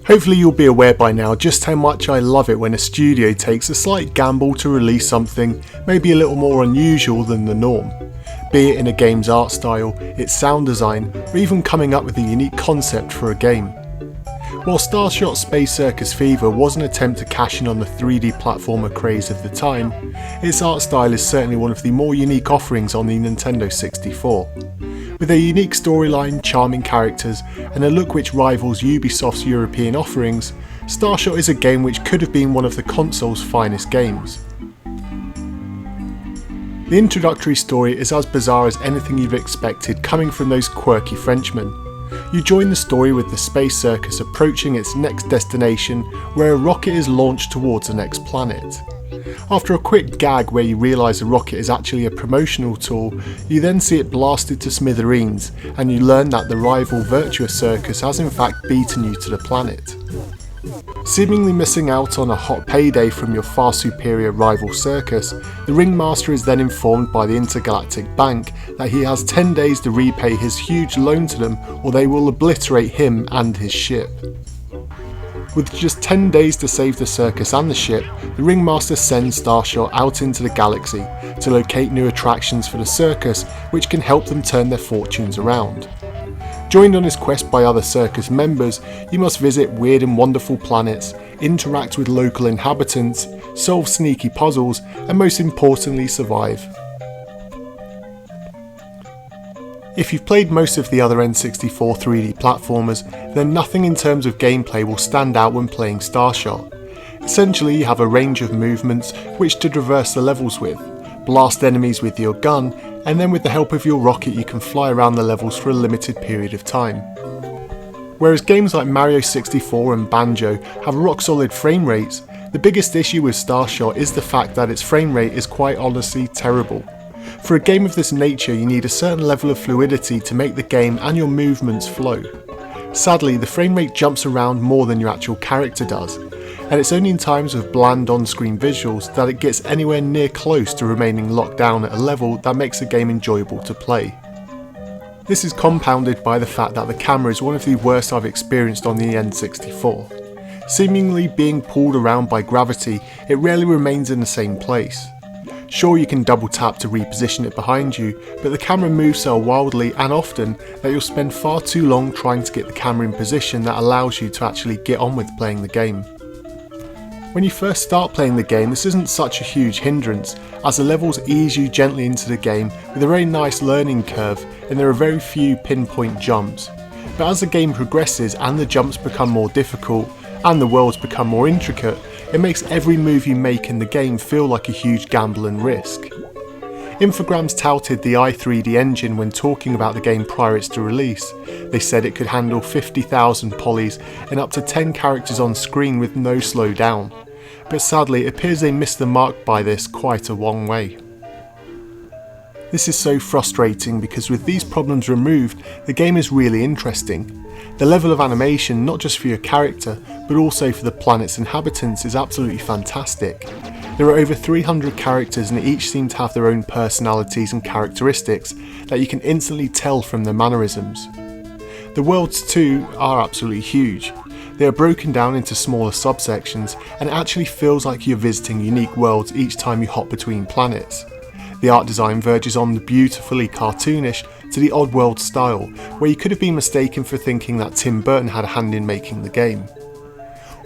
Hopefully you'll be aware by now just how much I love it when a studio takes a slight gamble to release something maybe a little more unusual than the norm, be it in a game's art style, its sound design, or even coming up with a unique concept for a game. While Starshot Space Circus Fever was an attempt to cash in on the 3D platformer craze of the time, its art style is certainly one of the more unique offerings on the Nintendo 64. With a unique storyline, charming characters, and a look which rivals Ubisoft's European offerings, Starshot is a game which could have been one of the console's finest games. The introductory story is as bizarre as anything you've expected coming from those quirky Frenchmen. You join the story with the space circus approaching its next destination, where a rocket is launched towards the next planet. After a quick gag where you realise the rocket is actually a promotional tool, you then see it blasted to smithereens, and you learn that the rival Virtuous Circus has in fact beaten you to the planet. Seemingly missing out on a hot payday from your far superior rival circus, the ringmaster is then informed by the Intergalactic Bank that he has 10 days to repay his huge loan to them, or they will obliterate him and his ship. With just 10 days to save the circus and the ship, the ringmaster sends Starshot out into the galaxy to locate new attractions for the circus which can help them turn their fortunes around. Joined on his quest by other circus members, you must visit weird and wonderful planets, interact with local inhabitants, solve sneaky puzzles, and most importantly survive. If you've played most of the other N64 3D platformers, then nothing in terms of gameplay will stand out when playing Starshot. Essentially, you have a range of movements which to traverse the levels with, blast enemies with your gun, and then with the help of your rocket you can fly around the levels for a limited period of time. Whereas games like Mario 64 and Banjo have rock solid frame rates, the biggest issue with Starshot is the fact that its frame rate is quite honestly terrible. For a game of this nature you need a certain level of fluidity to make the game and your movements flow. Sadly, the frame rate jumps around more than your actual character does, and it's only in times of bland on-screen visuals that it gets anywhere near close to remaining locked down at a level that makes the game enjoyable to play. This is compounded by the fact that the camera is one of the worst I've experienced on the N64. Seemingly being pulled around by gravity, it rarely remains in the same place. Sure, you can double tap to reposition it behind you, but the camera moves so wildly and often that you'll spend far too long trying to get the camera in position that allows you to actually get on with playing the game. When you first start playing the game, this isn't such a huge hindrance, as the levels ease you gently into the game with a very nice learning curve, and there are very few pinpoint jumps. But as the game progresses and the jumps become more difficult, and the worlds become more intricate, it makes every move you make in the game feel like a huge gamble and risk. Infogrames touted the i3D engine when talking about the game prior to release. They said it could handle 50,000 polys and up to 10 characters on screen with no slowdown. But sadly it appears they missed the mark by this quite a long way. This is so frustrating because with these problems removed, the game is really interesting. The level of animation, not just for your character, but also for the planet's inhabitants, is absolutely fantastic. There are over 300 characters and each seem to have their own personalities and characteristics that you can instantly tell from their mannerisms. The worlds too are absolutely huge. They are broken down into smaller subsections and it actually feels like you're visiting unique worlds each time you hop between planets. The art design verges on the beautifully cartoonish to the Oddworld style, where you could have been mistaken for thinking that Tim Burton had a hand in making the game.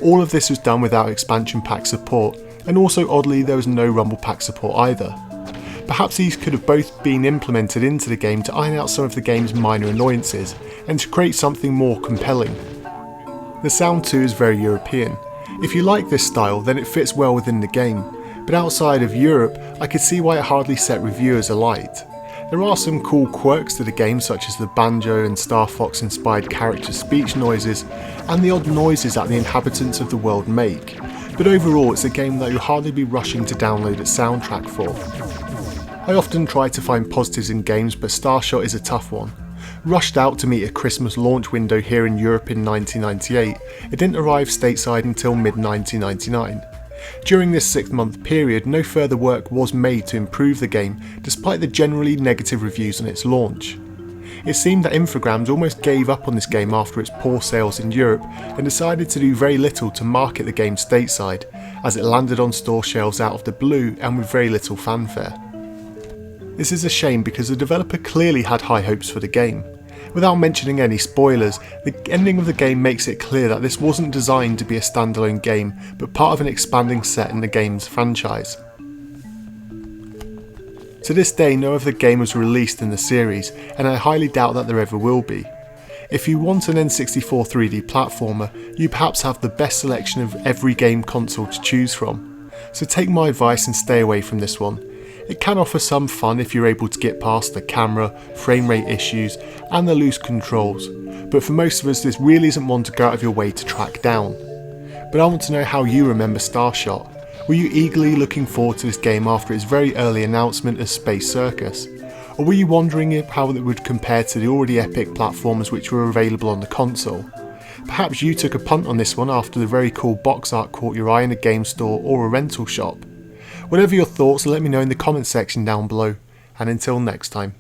All of this was done without expansion pack support, and also oddly there was no Rumble Pack support either. Perhaps these could have both been implemented into the game to iron out some of the game's minor annoyances, and to create something more compelling. The sound too is very European. If you like this style, then it fits well within the game, but outside of Europe, I could see why it hardly set reviewers alight. There are some cool quirks to the game, such as the Banjo and Star Fox inspired character speech noises, and the odd noises that the inhabitants of the world make, but overall it's a game that you'll hardly be rushing to download its soundtrack for. I often try to find positives in games, but Starshot is a tough one. Rushed out to meet a Christmas launch window here in Europe in 1998, it didn't arrive stateside until mid-1999. During this 6-month period, no further work was made to improve the game, despite the generally negative reviews on its launch. It seemed that Infogrames almost gave up on this game after its poor sales in Europe and decided to do very little to market the game stateside, as it landed on store shelves out of the blue and with very little fanfare. This is a shame because the developer clearly had high hopes for the game. Without mentioning any spoilers, the ending of the game makes it clear that this wasn't designed to be a standalone game, but part of an expanding set in the game's franchise. To this day, no other game was released in the series, and I highly doubt that there ever will be. If you want an N64 3D platformer, you perhaps have the best selection of every game console to choose from, so take my advice and stay away from this one. It can offer some fun if you're able to get past the camera, frame rate issues and the loose controls, but for most of us this really isn't one to go out of your way to track down. But I want to know how you remember Starshot. Were you eagerly looking forward to this game after its very early announcement as Space Circus? Or were you wondering how it would compare to the already epic platformers which were available on the console? Perhaps you took a punt on this one after the very cool box art caught your eye in a game store or a rental shop. Whatever your thoughts, let me know in the comments section down below, and until next time.